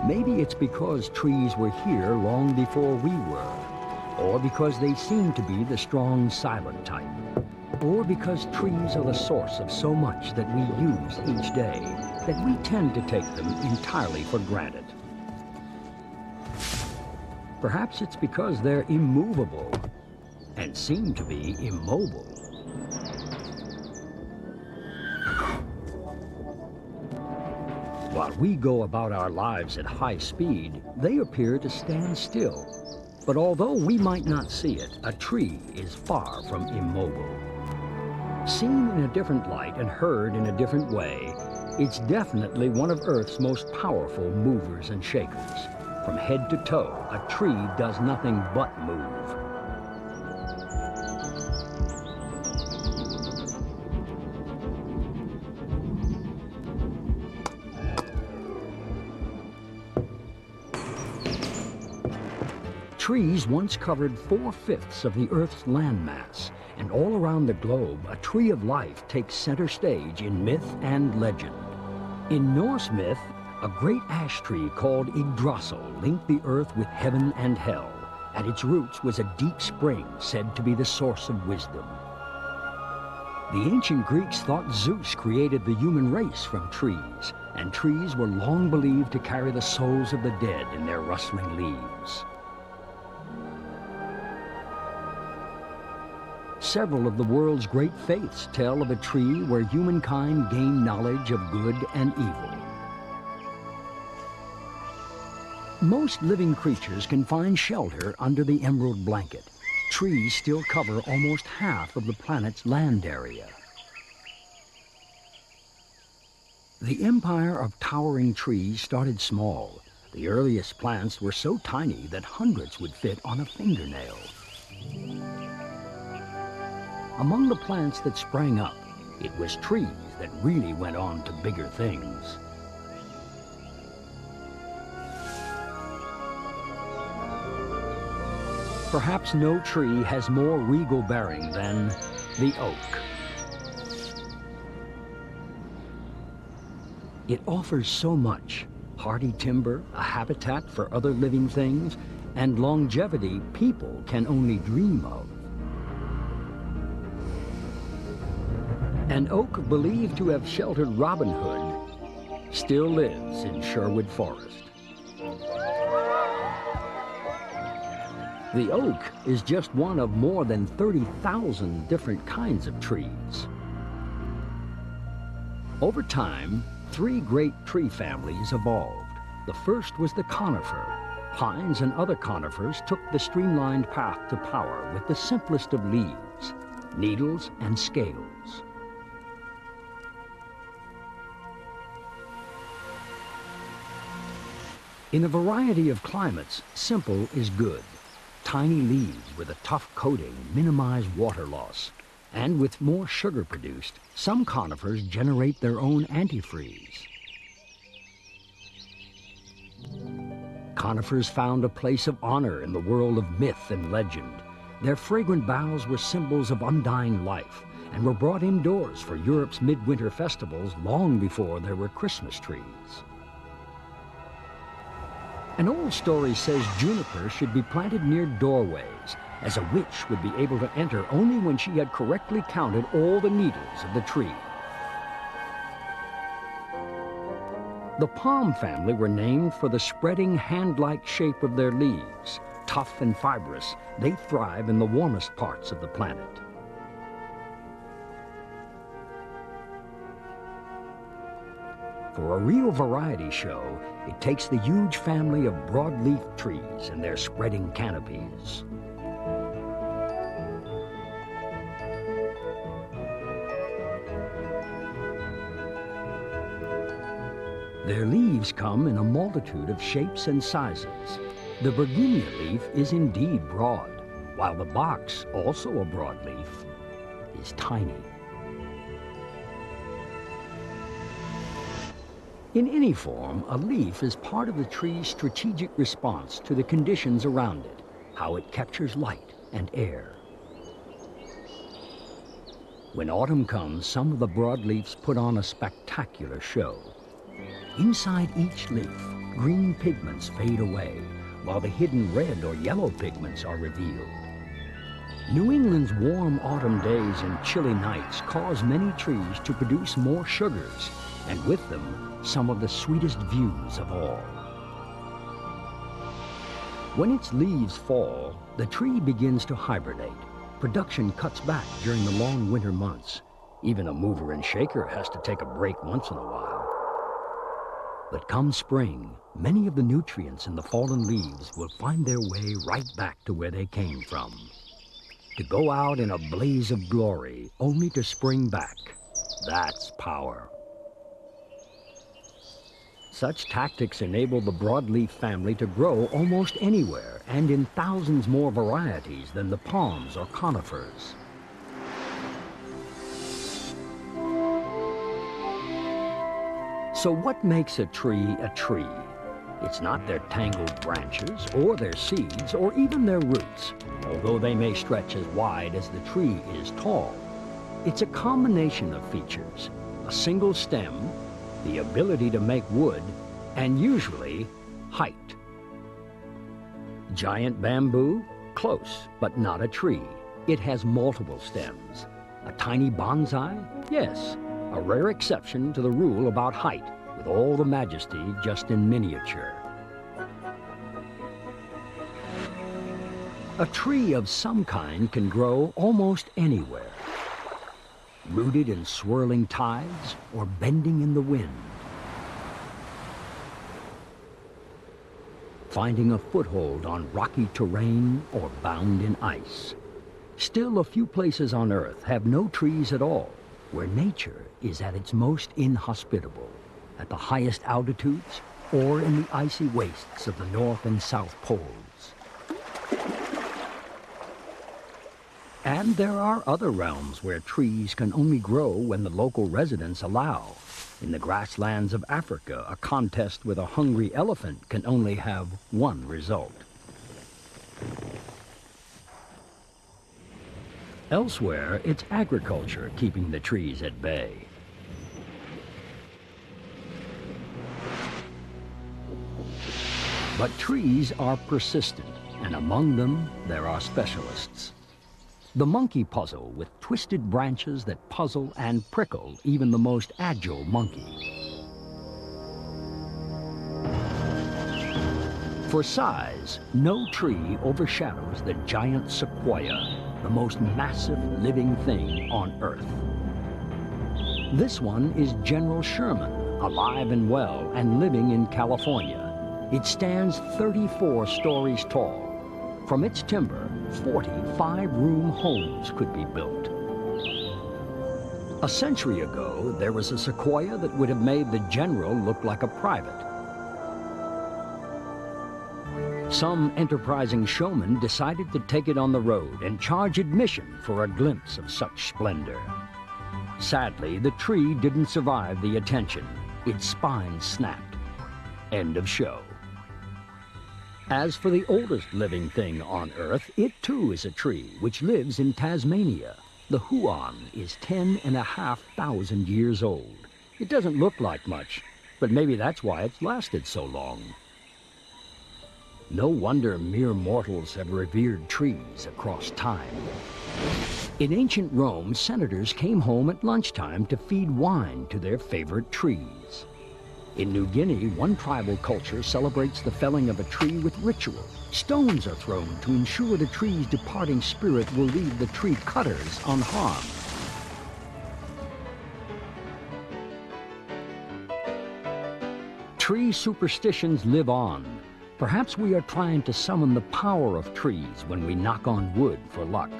Maybe it's because trees were here long before we were, or because they seem to be the strong, silent type, or because trees are the source of so much that we use each day that we tend to take them entirely for granted. Perhaps it's because they're immovable and seem to be immobile. While we go about our lives at high speed, they appear to stand still. But although we might not see it, a tree is far from immobile. Seen in a different light and heard in a different way, it's definitely one of Earth's most powerful movers and shakers. From head to toe, a tree does nothing but move. Trees once covered 4/5 of the Earth's landmass, and all around the globe, a tree of life takes center stage in myth and legend. In Norse myth, a great ash tree called Yggdrasil linked the earth with heaven and hell. At its roots was a deep spring said to be the source of wisdom. The ancient Greeks thought Zeus created the human race from trees, and trees were long believed to carry the souls of the dead in their rustling leaves. Several of the world's great faiths tell of a tree where humankind gained knowledge of good and evil. Most living creatures can find shelter under the emerald blanket. Trees still cover almost half of the planet's land area. The empire of towering trees started small. The earliest plants were so tiny that hundreds would fit on a fingernail. Among the plants that sprang up, it was trees that really went on to bigger things. Perhaps no tree has more regal bearing than the oak. It offers so much: hardy timber, a habitat for other living things, and longevity people can only dream of. An oak believed to have sheltered Robin Hood still lives in Sherwood Forest. The oak is just one of more than 30,000 different kinds of trees. Over time, 3 great tree families evolved. The first was the conifer. Pines and other conifers took the streamlined path to power with the simplest of leaves, needles and scales. In a variety of climates, simple is good. Tiny leaves with a tough coating minimize water loss. And with more sugar produced, some conifers generate their own antifreeze. Conifers found a place of honor in the world of myth and legend. Their fragrant boughs were symbols of undying life and were brought indoors for Europe's midwinter festivals long before there were Christmas trees. An old story says juniper should be planted near doorways, as a witch would be able to enter only when she had correctly counted all the needles of the tree. The palm family were named for the spreading hand-like shape of their leaves. Tough and fibrous, they thrive in the warmest parts of the planet. For a real variety show, it takes the huge family of broadleaf trees and their spreading canopies. Their leaves come in a multitude of shapes and sizes. The Virginia leaf is indeed broad, while the box, also a broadleaf, is tiny. In any form, a leaf is part of the tree's strategic response to the conditions around it, how it captures light and air. When autumn comes, some of the broadleafs put on a spectacular show. Inside each leaf, green pigments fade away, while the hidden red or yellow pigments are revealed. New England's warm autumn days and chilly nights cause many trees to produce more sugars, and with them, some of the sweetest views of all. When its leaves fall, the tree begins to hibernate. Production cuts back during the long winter months. Even a mover and shaker has to take a break once in a while. But come spring, many of the nutrients in the fallen leaves will find their way right back to where they came from. To go out in a blaze of glory, only to spring back, that's power. Such tactics enable the broadleaf family to grow almost anywhere and in thousands more varieties than the palms or conifers. So what makes a tree a tree? It's not their tangled branches or their seeds or even their roots, although they may stretch as wide as the tree is tall. It's a combination of features: a single stem, the ability to make wood, and usually height. Giant bamboo? Close, but not a tree. It has multiple stems. A tiny bonsai? Yes, a rare exception to the rule about height, with all the majesty just in miniature. A tree of some kind can grow almost anywhere, rooted in swirling tides or bending in the wind. Finding a foothold on rocky terrain or bound in ice. Still, a few places on Earth have no trees at all, where nature is at its most inhospitable, at the highest altitudes or in the icy wastes of the North and South Poles. And there are other realms where trees can only grow when the local residents allow. In the grasslands of Africa, a contest with a hungry elephant can only have one result. Elsewhere, it's agriculture keeping the trees at bay. But trees are persistent, and among them, there are specialists. The monkey puzzle, with twisted branches that puzzle and prickle even the most agile monkey. For size, no tree overshadows the giant sequoia, the most massive living thing on Earth. This one is General Sherman, alive and well and living in California. It stands 34 stories tall. From its timber, 40 five-room homes could be built. A century ago, there was a sequoia that would have made the general look like a private. Some enterprising showman decided to take it on the road and charge admission for a glimpse of such splendor. Sadly, the tree didn't survive the attention. Its spine snapped. End of show. As for the oldest living thing on Earth, it too is a tree which lives in Tasmania. The huon is 10,500 years old. It doesn't look like much, but maybe that's why it's lasted so long. No wonder mere mortals have revered trees across time. In ancient Rome, senators came home at lunchtime to feed wine to their favorite trees. In New Guinea, one tribal culture celebrates the felling of a tree with ritual. Stones are thrown to ensure the tree's departing spirit will leave the tree cutters unharmed. Tree superstitions live on. Perhaps we are trying to summon the power of trees when we knock on wood for luck.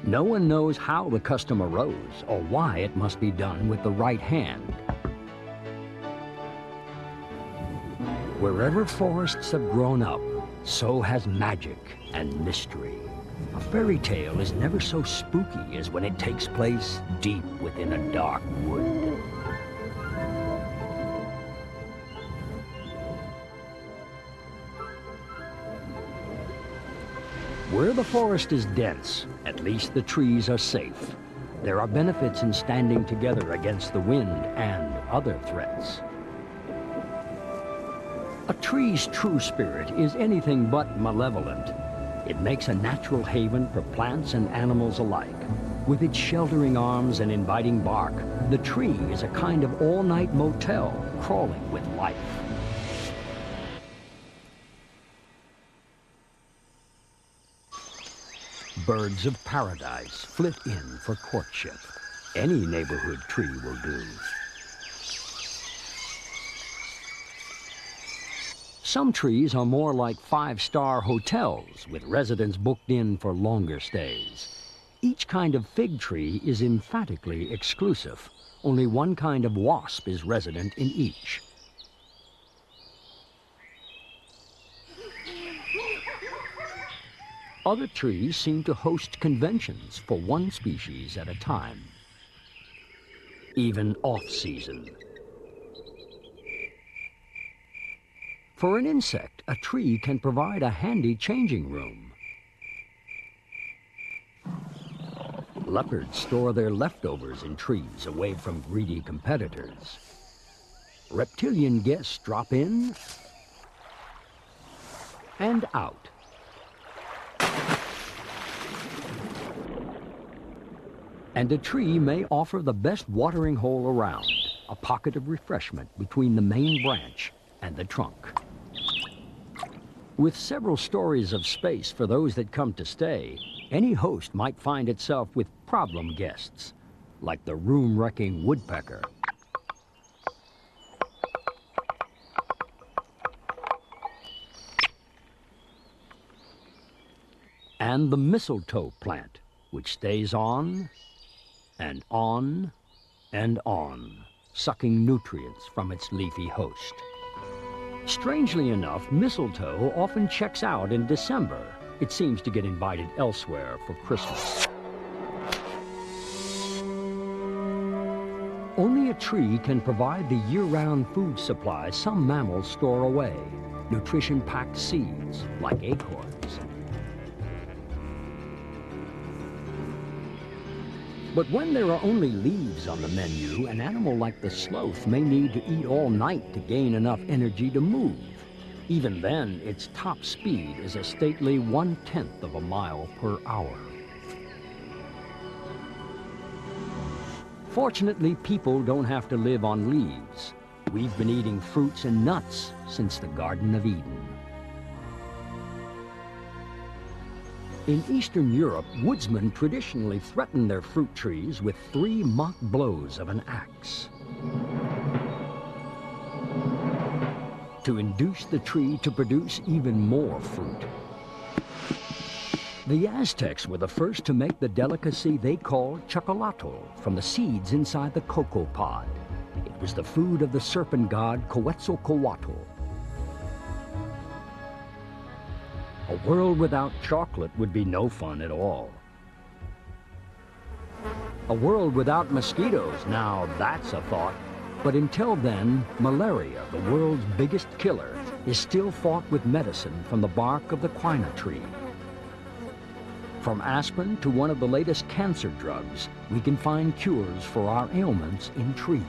No one knows how the custom arose or why it must be done with the right hand. Wherever forests have grown up, so has magic and mystery. A fairy tale is never so spooky as when it takes place deep within a dark wood. Where the forest is dense, at least the trees are safe. There are benefits in standing together against the wind and other threats. A tree's true spirit is anything but malevolent. It makes a natural haven for plants and animals alike. With its sheltering arms and inviting bark, the tree is a kind of all-night motel crawling with life. Birds of paradise flit in for courtship. Any neighborhood tree will do. Some trees are more like five-star hotels with residents booked in for longer stays. Each kind of fig tree is emphatically exclusive. Only one kind of wasp is resident in each. Other trees seem to host conventions for one species at a time, even off-season. For an insect, a tree can provide a handy changing room. Leopards store their leftovers in trees away from greedy competitors. Reptilian guests drop in and out. And a tree may offer the best watering hole around, a pocket of refreshment between the main branch and the trunk. With several stories of space for those that come to stay, any host might find itself with problem guests, like the room-wrecking woodpecker. And the mistletoe plant, which stays on and on and on, sucking nutrients from its leafy host. Strangely enough, mistletoe often checks out in December. It seems to get invited elsewhere for Christmas. Only a tree can provide the year-round food supply some mammals store away, nutrition-packed seeds like acorns. But when there are only leaves on the menu, an animal like the sloth may need to eat all night to gain enough energy to move. Even then, its top speed is a stately 1/10 of a mile per hour. Fortunately, people don't have to live on leaves. We've been eating fruits and nuts since the Garden of Eden. In Eastern Europe, woodsmen traditionally threaten their fruit trees with 3 mock blows of an axe to induce the tree to produce even more fruit. The Aztecs were the first to make the delicacy they called chocolatl from the seeds inside the cocoa pod. It was the food of the serpent god Quetzalcoatl. A world without chocolate would be no fun at all. A world without mosquitoes, now that's a thought. But until then, malaria, the world's biggest killer, is still fought with medicine from the bark of the quina tree. From aspirin to one of the latest cancer drugs, we can find cures for our ailments in trees.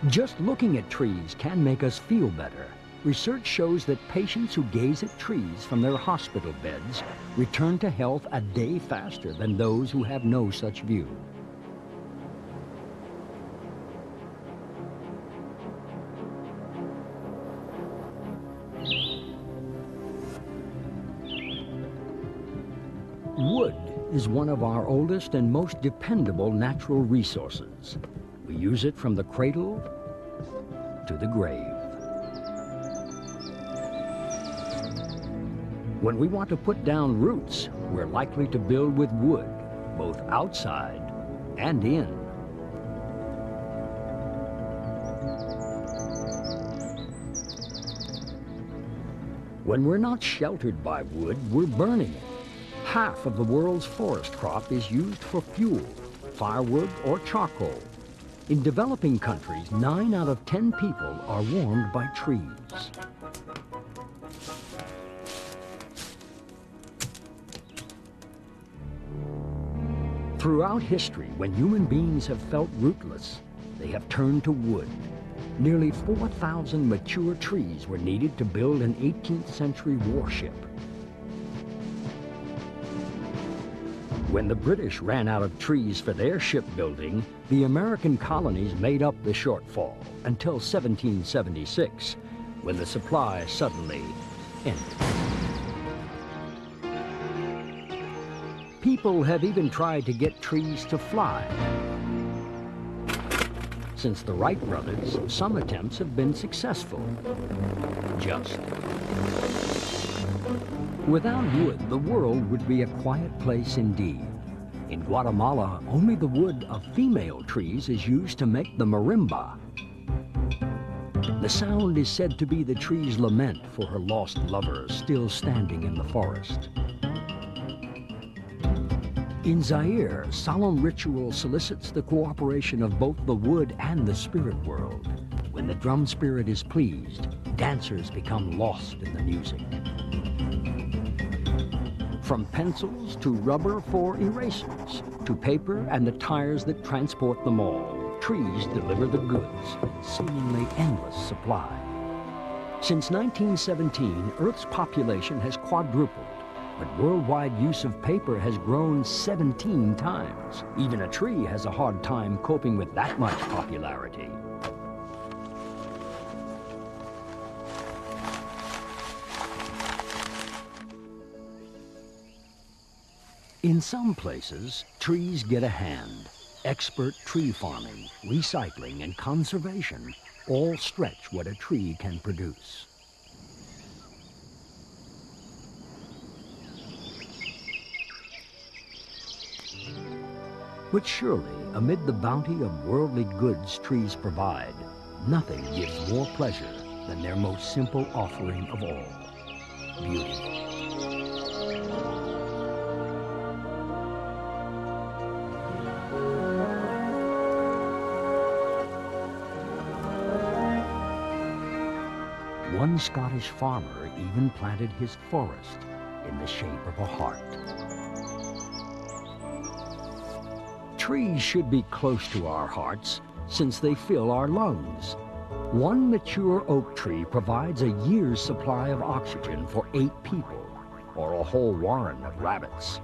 Just looking at trees can make us feel better. Research shows that patients who gaze at trees from their hospital beds return to health a day faster than those who have no such view. Wood is one of our oldest and most dependable natural resources. We use it from the cradle to the grave. When we want to put down roots, we're likely to build with wood, both outside and in. When we're not sheltered by wood, we're burning it. Half of the world's forest crop is used for fuel, firewood or charcoal. In developing countries, 9 out of 10 people are warmed by trees. Throughout history, when human beings have felt rootless, they have turned to wood. Nearly 4,000 mature trees were needed to build an 18th century warship. When the British ran out of trees for their shipbuilding, the American colonies made up the shortfall until 1776, when the supply suddenly ended. People have even tried to get trees to fly. Since the Wright brothers, some attempts have been successful. Just. Without wood, the world would be a quiet place indeed. In Guatemala, only the wood of female trees is used to make the marimba. The sound is said to be the tree's lament for her lost lover still standing in the forest. In Zaire, solemn ritual solicits the cooperation of both the wood and the spirit world. When the drum spirit is pleased, dancers become lost in the music. From pencils to rubber for erasers, to paper and the tires that transport them all, trees deliver the goods in seemingly endless supply. Since 1917, Earth's population has quadrupled, but worldwide use of paper has grown 17 times. Even a tree has a hard time coping with that much popularity. In some places, trees get a hand. Expert tree farming, recycling, and conservation all stretch what a tree can produce. But surely, amid the bounty of worldly goods trees provide, nothing gives more pleasure than their most simple offering of all, beauty. One Scottish farmer even planted his forest in the shape of a heart. Trees should be close to our hearts since they fill our lungs. One mature oak tree provides a year's supply of oxygen for 8 people, or a whole warren of rabbits.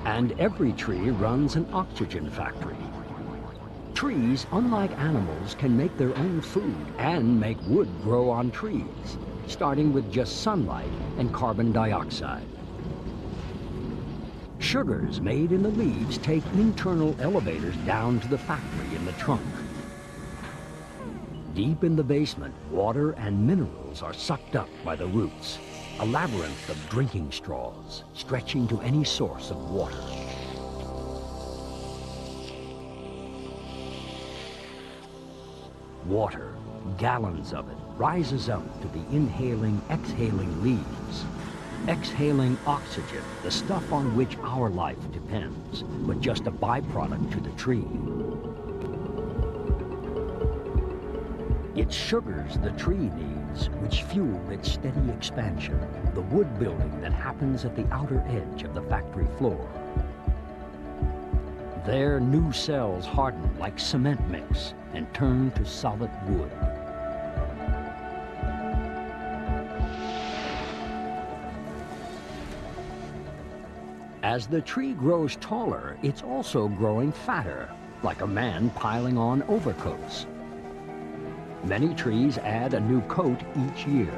And every tree runs an oxygen factory. Trees, unlike animals, can make their own food and make wood grow on trees, starting with just sunlight and carbon dioxide. Sugars made in the leaves take internal elevators down to the factory in the trunk. Deep in the basement, water and minerals are sucked up by the roots, a labyrinth of drinking straws stretching to any source of water. Water, gallons of it, rises up to the inhaling, exhaling leaves, exhaling oxygen, the stuff on which our life depends, but just a byproduct to the tree. It's sugars the tree needs, which fuel its steady expansion, the wood building that happens at the outer edge of the factory floor. There, new cells harden like cement mix and turn to solid wood. As the tree grows taller, it's also growing fatter, like a man piling on overcoats. Many trees add a new coat each year.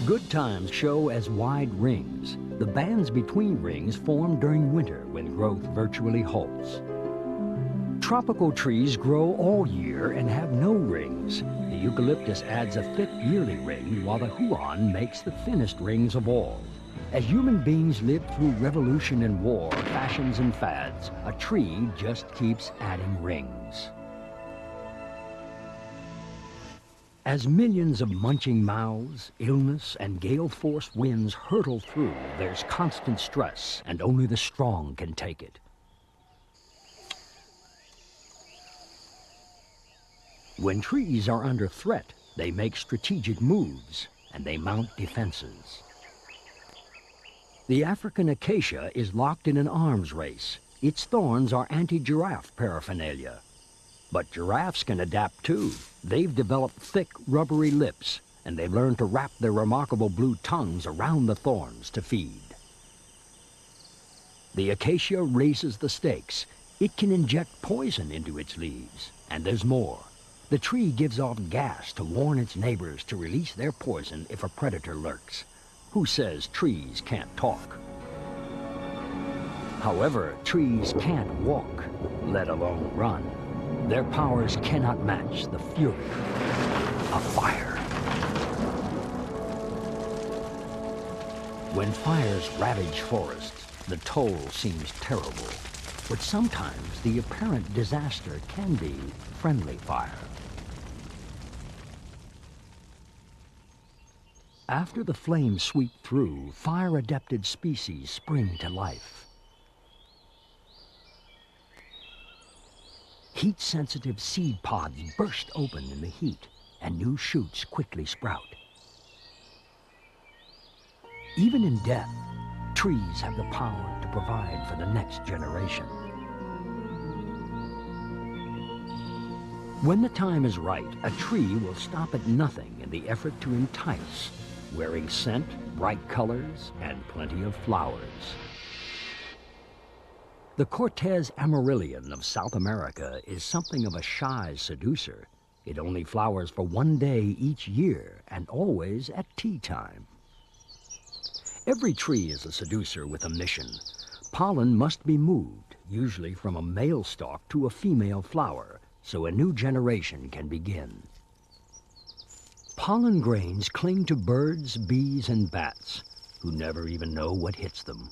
Good times show as wide rings. The bands between rings form during winter when growth virtually halts. Tropical trees grow all year and have no rings. The eucalyptus adds a thick yearly ring, while the huan makes the thinnest rings of all. As human beings live through revolution and war, fashions and fads, a tree just keeps adding rings. As millions of munching mouths, illness, and gale-force winds hurtle through, there's constant stress, and only the strong can take it. When trees are under threat, they make strategic moves and they mount defenses. The African acacia is locked in an arms race. Its thorns are anti-giraffe paraphernalia. But giraffes can adapt too. They've developed thick, rubbery lips, and they've learned to wrap their remarkable blue tongues around the thorns to feed. The acacia raises the stakes. It can inject poison into its leaves. And there's more. The tree gives off gas to warn its neighbors to release their poison if a predator lurks. Who says trees can't talk? However, trees can't walk, let alone run. Their powers cannot match the fury of fire. When fires ravage forests, the toll seems terrible. But sometimes the apparent disaster can be friendly fire. After the flames sweep through, fire-adapted species spring to life. Heat-sensitive seed pods burst open in the heat, and new shoots quickly sprout. Even in death, trees have the power to provide for the next generation. When the time is right, a tree will stop at nothing in the effort to entice, wearing scent, bright colors, and plenty of flowers. The Cortez Amarillion of South America is something of a shy seducer. It only flowers for one day each year, and always at tea time. Every tree is a seducer with a mission. Pollen must be moved, usually from a male stalk to a female flower, so a new generation can begin. Pollen grains cling to birds, bees, and bats, who never even know what hits them.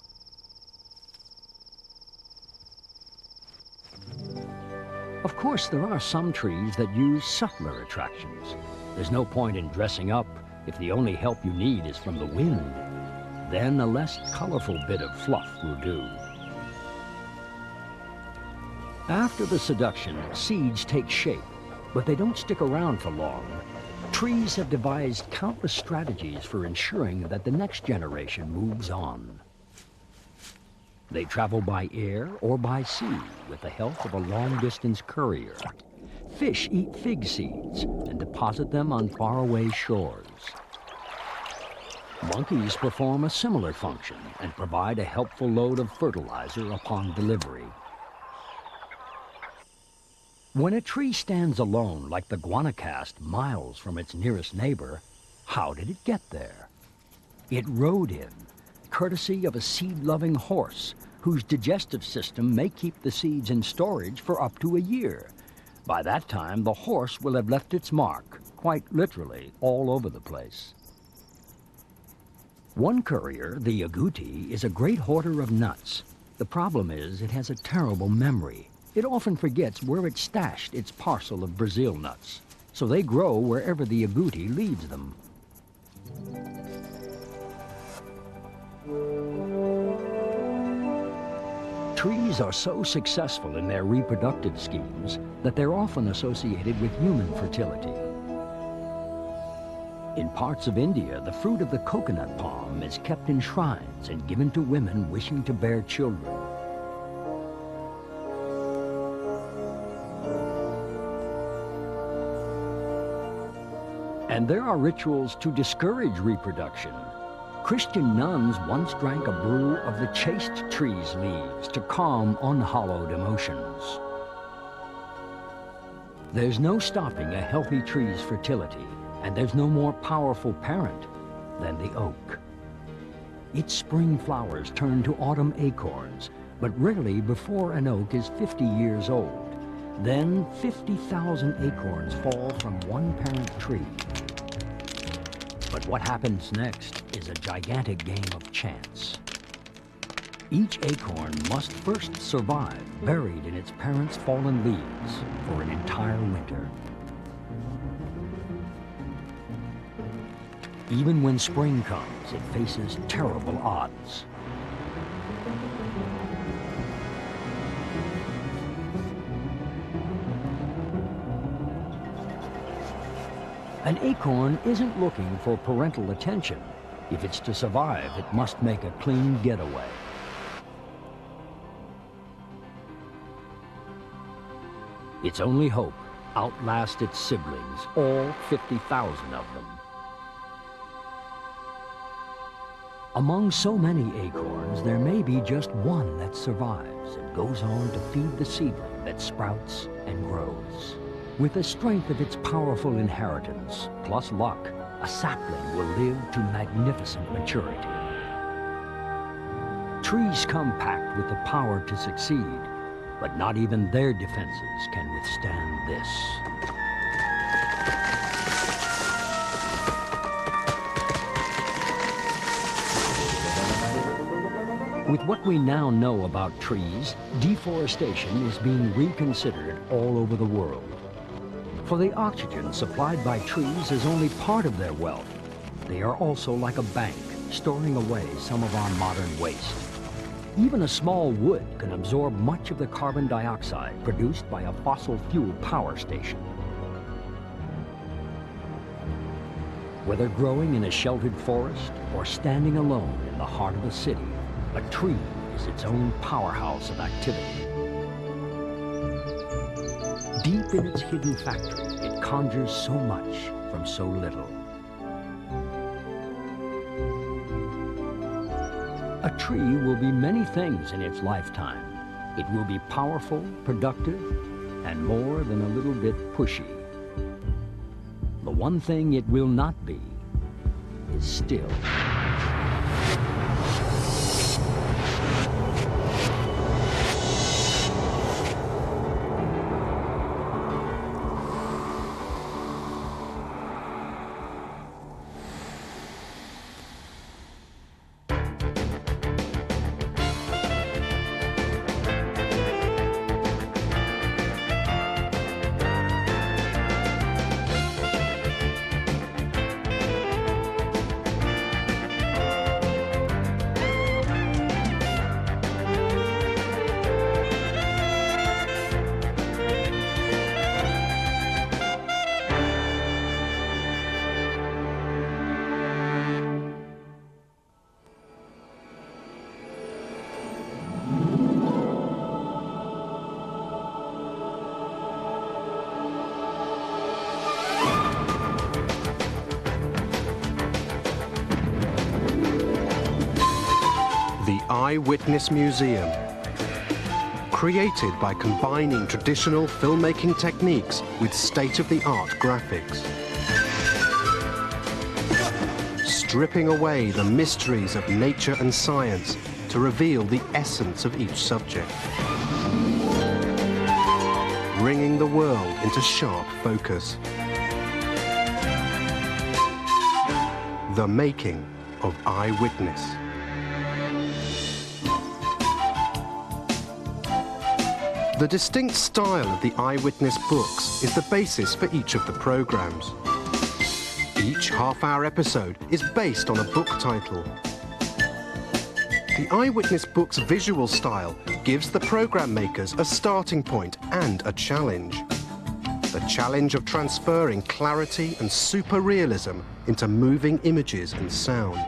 Of course, there are some trees that use subtler attractions. There's no point in dressing up if the only help you need is from the wind. Then a less colorful bit of fluff will do. After the seduction, seeds take shape, but they don't stick around for long. Trees have devised countless strategies for ensuring that the next generation moves on. They travel by air or by sea with the help of a long-distance courier. Fish eat fig seeds and deposit them on faraway shores. Monkeys perform a similar function and provide a helpful load of fertilizer upon delivery. When a tree stands alone, like the guanacast, miles from its nearest neighbor, how did it get there? It rode in, courtesy of a seed-loving horse, whose digestive system may keep the seeds in storage for up to a year. By that time, the horse will have left its mark, quite literally, all over the place. One courier, the agouti, is a great hoarder of nuts. The problem is it has a terrible memory. It often forgets where it stashed its parcel of Brazil nuts, so they grow wherever the agouti leads them. Trees are so successful in their reproductive schemes that they're often associated with human fertility. In parts of India, the fruit of the coconut palm is kept in shrines and given to women wishing to bear children. And there are rituals to discourage reproduction. Christian nuns once drank a brew of the chaste tree's leaves to calm unhallowed emotions. There's no stopping a healthy tree's fertility, and there's no more powerful parent than the oak. Its spring flowers turn to autumn acorns, but rarely before an oak is 50 years old. Then 50,000 acorns fall from one parent tree. But what happens next is a gigantic game of chance. Each acorn must first survive, buried in its parents' fallen leaves, for an entire winter. Even when spring comes, it faces terrible odds. An acorn isn't looking for parental attention. If it's to survive, it must make a clean getaway. Its only hope, outlast its siblings, all 50,000 of them. Among so many acorns, there may be just one that survives and goes on to feed the seedling that sprouts and grows. With the strength of its powerful inheritance, plus luck, a sapling will live to magnificent maturity. Trees come packed with the power to succeed, but not even their defenses can withstand this. With what we now know about trees, deforestation is being reconsidered all over the world. For the oxygen supplied by trees is only part of their wealth. They are also like a bank, storing away some of our modern waste. Even a small wood can absorb much of the carbon dioxide produced by a fossil fuel power station. Whether growing in a sheltered forest or standing alone in the heart of a city, a tree is its own powerhouse of activity. Deep in its hidden factory, it conjures so much from so little. A tree will be many things in its lifetime. It will be powerful, productive, and more than a little bit pushy. The one thing it will not be is still. Eyewitness Museum. Created by combining traditional filmmaking techniques with state-of-the-art graphics. Stripping away the mysteries of nature and science to reveal the essence of each subject. Bringing the world into sharp focus. The making of Eyewitness. The distinct style of the Eyewitness books is the basis for each of the programs. Each half-hour episode is based on a book title. The Eyewitness book's visual style gives the program makers a starting point and a challenge. The challenge of transferring clarity and super realism into moving images and sound.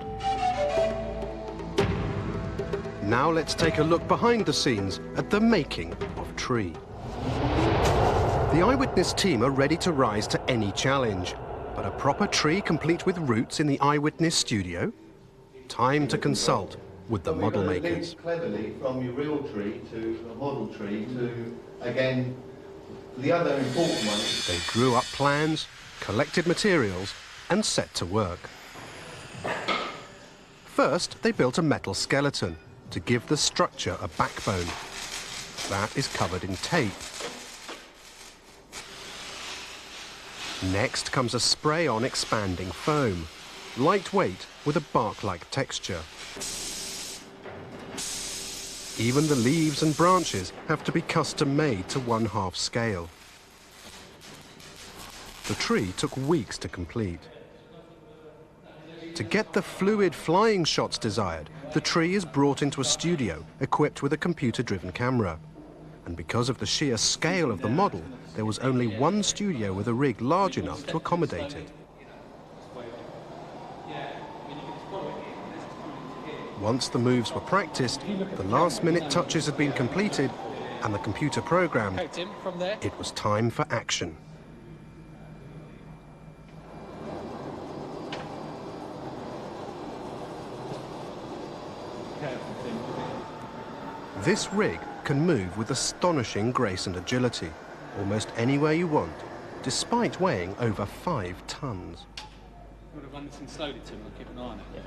Now let's take a look behind the scenes at the making of Tree. The Eyewitness team are ready to rise to any challenge, but a proper tree complete with roots in the Eyewitness studio? Time to consult with the model makers. Cleverly from your real tree to a model tree to, again, the other important one. They drew up plans, collected materials, and set to work. First, they built a metal skeleton to give the structure a backbone. That is covered in tape. Next comes a spray-on expanding foam, lightweight with a bark-like texture. Even the leaves and branches have to be custom-made to 1/2 scale. The tree took weeks to complete. To get the fluid flying shots desired, the tree is brought into a studio equipped with a computer-driven camera. And because of the sheer scale of the model, there was only one studio with a rig large enough to accommodate it. Once the moves were practiced, the last-minute touches had been completed, and the computer programmed, it was time for action. This rig can move with astonishing grace and agility, almost anywhere you want, despite weighing over 5 tons. I would have run this in slowly to him and keep an eye on it.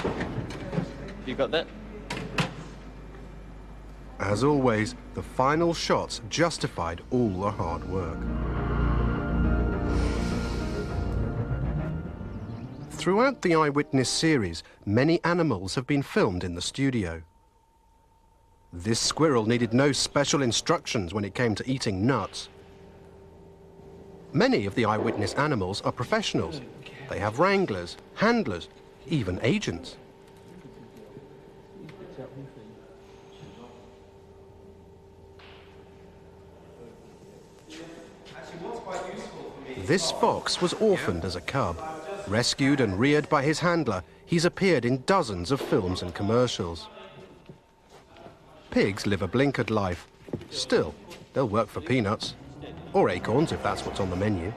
Have you got that? As always, the final shots justified all the hard work. Throughout the Eyewitness series, many animals have been filmed in the studio. This squirrel needed no special instructions when it came to eating nuts. Many of the Eyewitness animals are professionals. They have wranglers, handlers, even agents. This fox was orphaned as a cub. Rescued and reared by his handler, he's appeared in dozens of films and commercials. Pigs live a blinkered life. Still, they'll work for peanuts. Or acorns, if that's what's on the menu.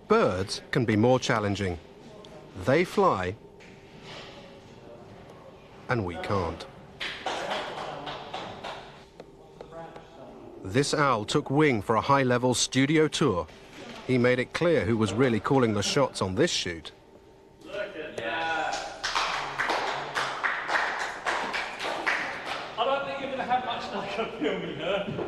Birds can be more challenging. They fly, and we can't. This owl took wing for a high-level studio tour. He made it clear who was really calling the shots on this shoot. I don't think you're going to have much luck of filming her.